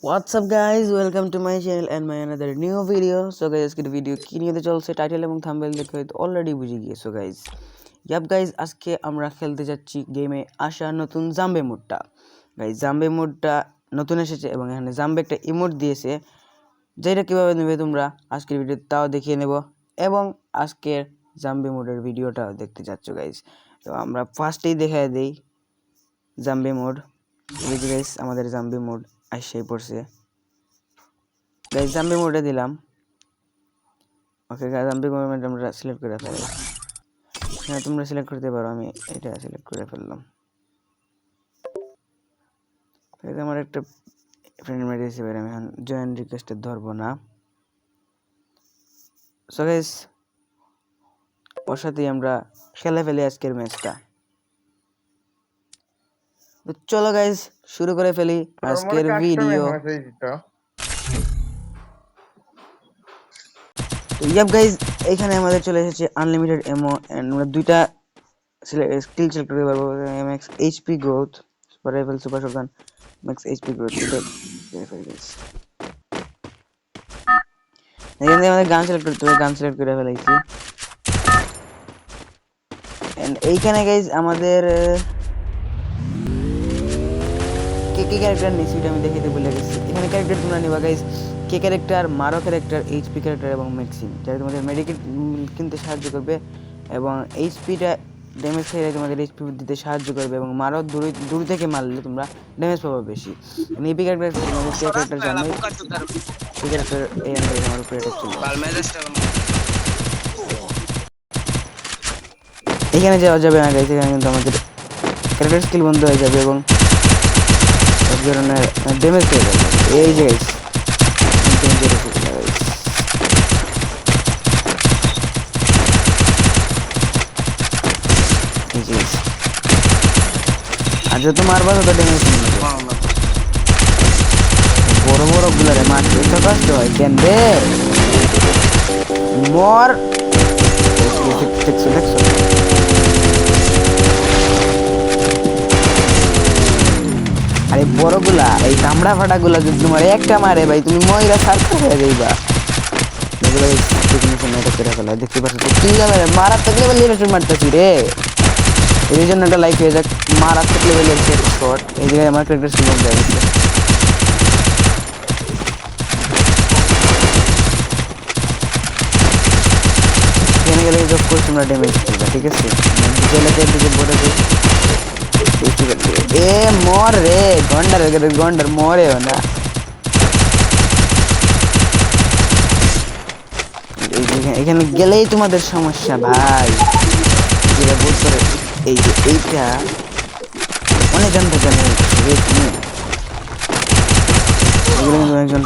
What's up guys, welcome to my channel and my another new video. So guys, আজকের video কি নিয়ে চলছে title এবং thumbnail দেখে হয়তো অলরেডি বুঝে গিয়েছো গাইস। ইয়াপ গাইস, আজকে আমরা খেলতে যাচ্ছি গেমে আসা নতুন জাম্বে মোডটা। গাইস জাম্বে মোডটা নতুন এসেছে এবং এখানে জাম্বে একটা ইমোট দিয়েছে, যেটা কিভাবে নেবে তোমরা আজকের ভিডিওতে তাও দেখিয়ে নেব এবং আজকের জাম্বে মোডের ভিডিওটাও দেখতে যাচ্ছ গাইস। তো আমরা ফার্স্টেই দেখায় দেই জাম্বে মোড। এই যে গাইস আমাদের জাম্বে মোড আইসাই পড়ছে গাইস। জাম্বি মোডে দিলাম। ওকে গাইস, জাম্বি মোড আমরা সিলেক্ট করে ফেললাম। হ্যাঁ, তোমরা সিলেক্ট করতে পারো, আমি এটা সিলেক্ট করে ফেললাম। গাইস আমার একটা ফ্রেন্ড মেরে দিয়েছে, আমি এখন জয়েন রিকোয়েস্টে ধরবো না। সো গাইস ওর সাথেই আমরা খেলে ফেলি আজকের ম্যাচটা। তো চলো গাইস শুরু করে ফেলি আজকের ভিডিও। ইয়াপ গাইজ, এখানে আমাদের চলে এসেছে আনলিমিটেড এমো এন্ড আমরা দুইটা স্কিল সিলেক্ট করতে পারবো। Max HP growth, super rifle, super shotgun, max HP growth. এখানে আমাদের গান সিলেক্ট করতে হবে, গান সিলেক্ট করে ফেলাইছি। এন্ড এইখানে গাইজ আমাদের কে কে ক্যারেক্টার নিয়েছি এটা আমি দেখাইতে ভুলে গেছি। এখানে ক্যারেক্টার তোমরা নিবা গাইজ, কে ক্যারেক্টার, মারো ক্যারেক্টার, এইচপি ক্যারেক্টার এবং ম্যাক্সিম, যারা তোমাদের মেডিকেট কিনতে সাহায্য করবে এবং এইচপিটা ড্যামেজ খেলে তোমাদের এইচপি দিতে সাহায্য করবে এবং মারো দূর থেকে মারলে তোমরা ড্যামেজ পাবে বেশি। এপি ক্যারেক্টার তোমাদের কে ক্যারেক্টার জানো, কে ক্যারেক্টার এই আমার উপরে অ্যাটাক ছিল। এখানে যাওয়া যাবে না গাইজ, এখানে কিন্তু আমাদের ক্যারেক্টার স্কিল বন্ধ হয়ে যাবে এবং এক ধরনের ড্যামেজ পেয়ে যাবে। এই যে গাইজ আর যত মারবা তত ড্যামেজ বড় বড় গুলারে মারতে তো কষ্ট হয় কেন রে। মর দেখছো আরে বড় গুলা, এই কামড়া ফাটা গুলা যদি তোমার একটা মারে ভাই তুমি ময়রা সার্থক হয়ে যাইবা। দেখতে পাচ্ছ কি মারাত্মক লেভেলের মারতেছি রে। এই জন্য একটা লাইক হয়ে যাক, মারাত্মক লেভেলের শট। এই জায়গায় আমার ক্যারেক্টার ছিল এখানে গেলে জব করে তোমরা ড্যামেজ করবে, ঠিক আছে। এ মর রে গন্ডার, গন্ডার মরেও না। এখানে গেলেই তোমাদের সমস্যা ভাই। যেটা বলতে এই যে এইটা অনেক জানতে জানে একজন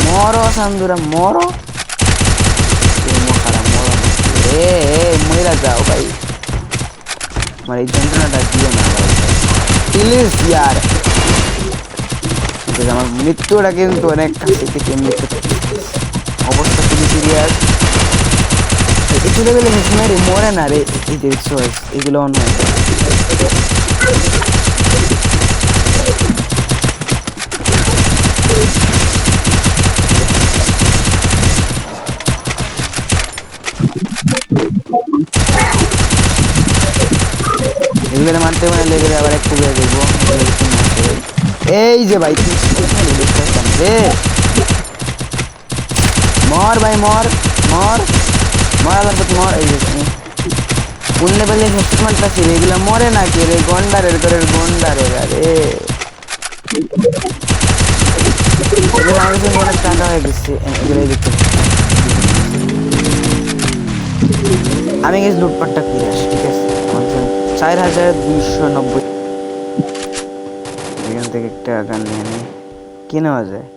মরো সান্দুরা মরো মরা যাও ভাই, আমার এই যন্ত্রণাটা দিও না ভাই প্লিজ ইয়ার। আমার মৃত্যুটা কিন্তু অনেক কাছে থেকে অবস্থা খুবই সিরিয়াস। একটু লেভেলে মেরে মরে না রে, এই যে এগুলো অন্য এগুলো মারতে মানে লেগে আবার একটু বেড়ে দেখবো। এই যে ভাই মর ভাই মর মর মর মর। এই যে কোন লেভেলে হেডশট মারতাছি রে, এগুলো মরে না কে রে, গন্ডারের করে গন্ডারের। আরে অনেক টাকা হয়ে গেছে এগুলোই দেখতে। আমি গেছি লুটপাটটা করে আসি, ঠিক আছে। 4290 এখান থেকে একটা গান নিয়ে নেই, কি নেওয়া যায়,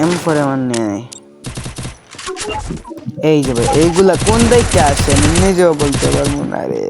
M4 আমার নিয়ে নেই। এই যে ভাই এইগুলা কোন দিকে আসে আমি নিজেও বলতে পারবো না রে।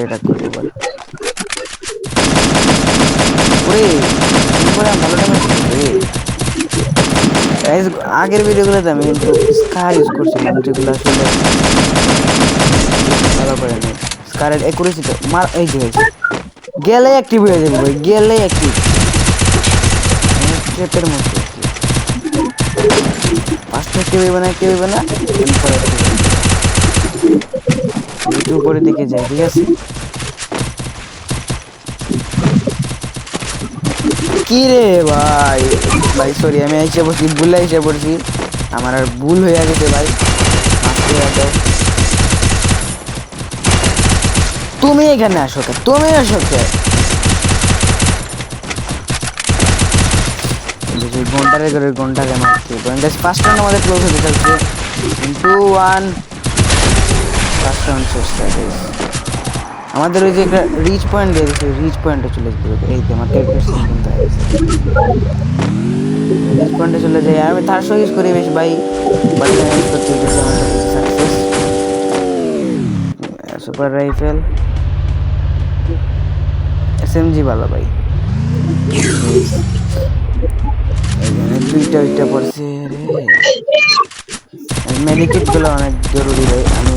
এটা করতে পারি ভালো আগের ভিডিওগুলোতে আমি কিন্তু স্কার ইউজ করছিলাম, যেগুলো আসলে ভালো করে নেই। স্কারের একুরেসি তো মার। এই যে গেলে অ্যাক্টিভ হয়ে যাবে ভাই, গেলে অ্যাক্টিভ ট্র্যাপের মতো। পাঁচটা কেউ হইবে না, কেউ হইবে না, একটু উপরের দিকে যাই, ঠিক আছে? কি রে ভাই, ভাই সরি আমি এসে পড়ছি, ভুলে এসে পড়ছি, আমার আর ভুল হয়ে গেছে ভাই, তুমি এখানে আসো কে, তুমি আসো কে? ঘন্টারে করে ঘন্টারে মারছি, ফার্স্ট রাউন্ড আমাদের ক্লোজ হতে থাকছে, 2-1 ফার্স্ট রাউন্ড শেষ। আমাদের ওই যে একটা রিচ পয়েন্ট দিয়ে দিচ্ছে, রিচ পয়েন্টে চলে যেতে, এই যে আমার ক্যারেক্টার সিনটা আছে, রিচ পয়েন্টে চলে যাই। আমি তার সহ ইউজ করি বেশি ভাই, বাট ইউজ করতে হচ্ছে আমার সাকসেস। সুপার রাইফেল এসএমজি ভালো ভাই, দুইটা পড়ছে রে। মেডিকেট গুলো অনেক জরুরি ভাই। আমি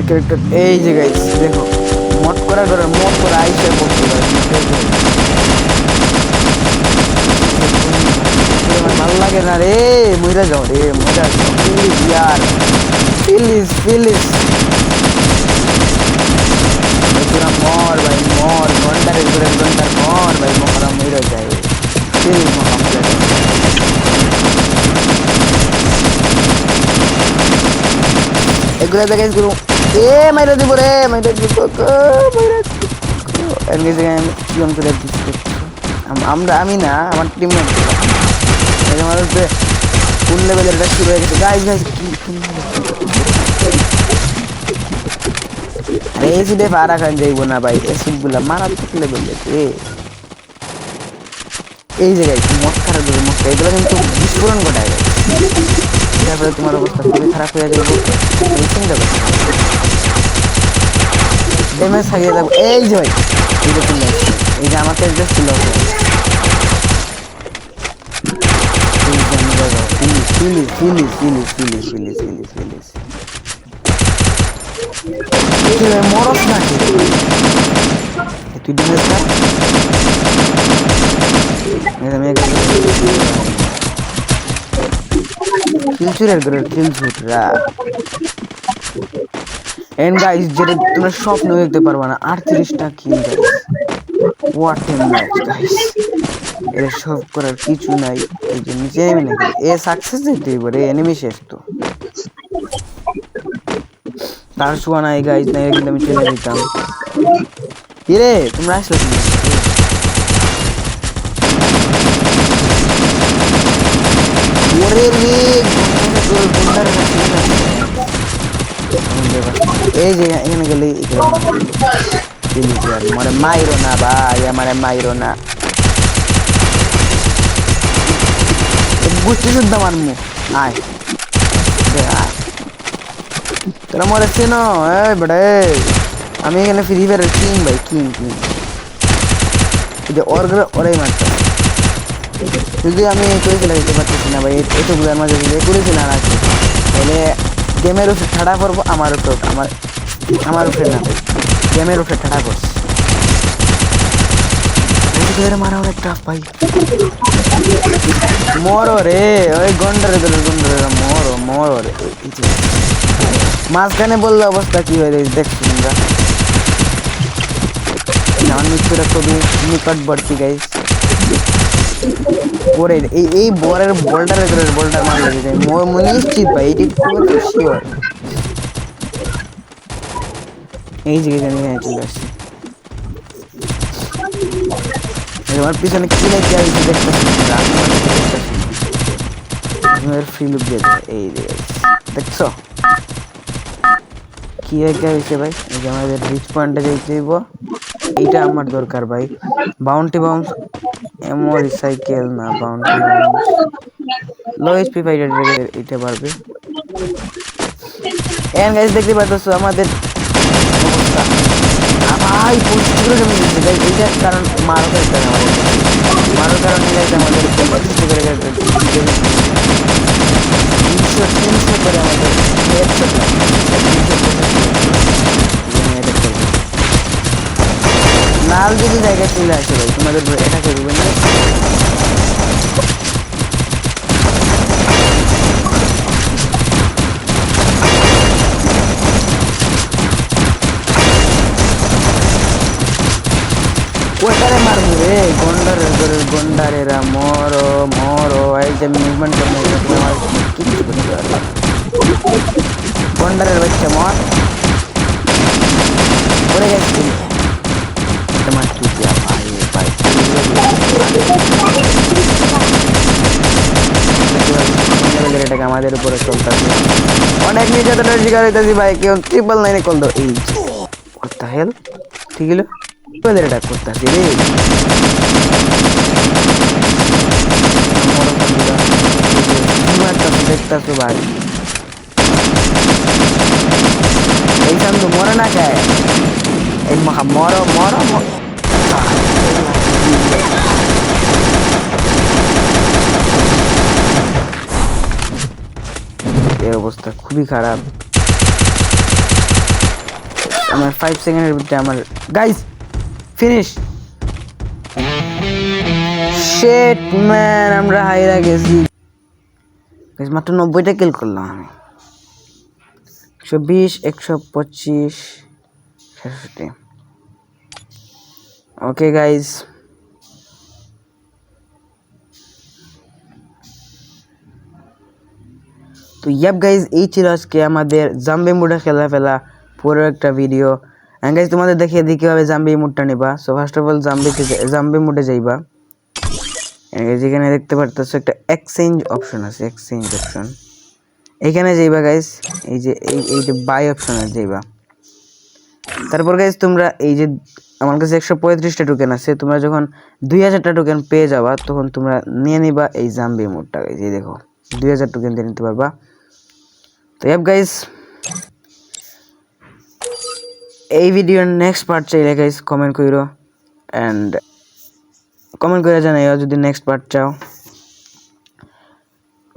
ক্যারেক্টার এই যে গাইস দেখো, মড করা করে মড করে আইসা করতে পারে, ভালো লাগে না রে, মইরা যাও রে, মইরা যাও প্লিজ ইয়ার, প্লিজ প্লিজ তোরা মর ভাই, মর ঘন্টার ঘন্টার মর ভাই, মরা মইরা যায় প্লিজ, এগুলো দেখে গুরু এ মাইরা দিব রে, মাইরা দিব আমরা, আমি না আমার টিমমেট আমাদের কোন লেভেলের এটা শুরু হয়ে গেছে গাইস। গাইস আরে এসিডে পারা খান যাইব না ভাই, এসিড গুলা মারাত্মক লেভেলের রে। এই যে গাইস মদ খারাপ দেবে, মদ এগুলো কিন্তু বিস্ফোরণ ঘটায় গাইস, তারপরে তোমার অবস্থা খুবই খারাপ হয়ে যাবে, চিন্তা করতে ড্যামেজ থাকিয়ে যাবো। এই যে ভাই এইটা চলে আসছে, এই যে আমাকে জাস্ট ছিল মরস না তুই ড্যামেজ না, কিলচুরের করে কিলচুররা। এন্ড গাইস যেটা তোমরা স্বপ্ন দেখতে পারবা না, 38টা kill guys, what a match guys, এর সব করার কিছু নাই। এই যে নিচে নেমে নাকি এ সাকসেস দিতে পারে, এনিমি শেষ তো তার শোয়া নাই গাইস, না কিন্তু আমি চলে যেতাম। কি রে তোমরা আসলে ওরে রে এই যে এখানে গেলে মানে মাইরো না ভাই, আমার মাইরো না, বুঝতে শুদ্ধ মানমু আয় তোরা মরে চেনো এই বেড়ে। আমি এখানে ফ্রি ফায়ারের কিং ভাই, কিং কিং ওরাই মারতে, যদি আমি করেছিলাম দিতে পারতেছি না ভাই, এতগুলোর মাঝে যদি করেছিলাম আর কি, তাহলে গেমের উপরে ঠাড়া পড়বো, আমার উপর আমার উপরে না ভাই, গেমের উপরে ঠাড়া পড়ছে। মারা অনেক টাফ ভাই, মরো রে ওই গন্ডারে মরো মরো রে। মাঝখানে বললে অবস্থা কি হয়ে যায় দেখছি আমরা, আমার মৃত্যুটা খুবই নিকটবর্তী গাইস। পরে এই বলের বলটার মারলে যায় মনে নিশ্চিত ভাই, এটি শিওর। এই জায়গায় আমি চলে আসছি, আমার পিছনে কি না কি আছে দেখতেছি, ফ্রি লুক দিয়ে দেবে। এই যে দেখছো কি একটা হয়েছে ভাই, এই যে আমাদের রিচ পয়েন্টে যেতে দিব, এইটা আমার দরকার ভাই। বাউন্টি বাউন্স এমো রিসাইকেল না, বাউন্টি বাউন্স লো এইচপি ফাইটার এটা পারবে। এন্ড গাইস দেখতে পাচ্ছো আমাদের অবস্থা ভাই, পুরো জমি দিচ্ছে গাইস, এইটার কারণ মারো একটা মারোর কারণে গাইস আমাদের 300 করে আমাদের হেডশট কাল যদি জায়গায় চলে আসে ভাই তোমাদের এটা করবেন না কোথায় মারবো রে গন্ডারেরা মরো মরো এই যে মুভমেন্ট করবো আমার কিছু করতে পারবে গন্ডারের বাচ্চা মর পড়ে গেছে তোমার কি দিয়া ভাই ভাই এটাকে আমাদের উপরে চলতেছে অনেক নির্যাতনের শিকার হইতেছি ভাই কেউ 999 কল দাও এই what the hell ঠিক হলো তোদের এটা করতেছি রে দেখতেছো ভাই এইখান তো মরে না খায় এই মরো মরো এর অবস্থা খুবই খারাপ আমার 5 সেকেন্ডের ভিতরে আমার গাইস ফিনিশ শিট ম্যান আমরা হাইরা গেছি গাইস মাত্র 90টা কিল করলাম আমি 120 125 66 ওকে গাইস তো ইয়াপ গাইস এই ছিল আজকে আমাদের জাম্বি মোডে খেলা ফেলা পুরো একটা ভিডিও এন্ড গাইস তোমাদের দেখিয়ে দিই কিভাবে জাম্বি মোডটা নিবা সো ফার্স্ট অফ অল জাম্বি মোডে যাইবা যেখানে দেখতে পারতেছো একটা এক্সচেঞ্জ অপশন আছে এক্সচেঞ্জ অপশন এখানে যাইবা গাইস এই যে বাই অপশনে যাইবা তারপর গাইস তোমরা এই যে আমার কাছে 135টা টোকেন আছে তোমরা যখন 2000টা টোকেন পেয়ে যাবা তখন তোমরা নিয়ে নিবা এই জাম্বি মোডটা গাইস এই দেখো 2000 টোকেন দিয়ে নিতে পারবা তো ইয়াপ গাইস এই ভিডিওর নেক্সট পার্ট চাইলে গাইস কমেন্ট কইরো এন্ড কমেন্ট করে জানাইও যদি নেক্সট পার্ট চাও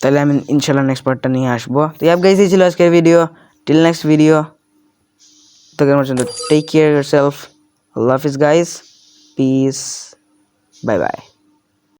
তাহলে আমি ইনশাআল্লাহ নেক্সট পার্টটা নিয়ে আসবো তো ইয়াপ গাইস এই ছিল আজকের ভিডিও টিল নেক্সট ভিডিও তো কেমন পর্যন্ত টেক কেয়ার ইয়োরসেলফ আল্লাহ হাফেজ গাইস পিস বাই বাই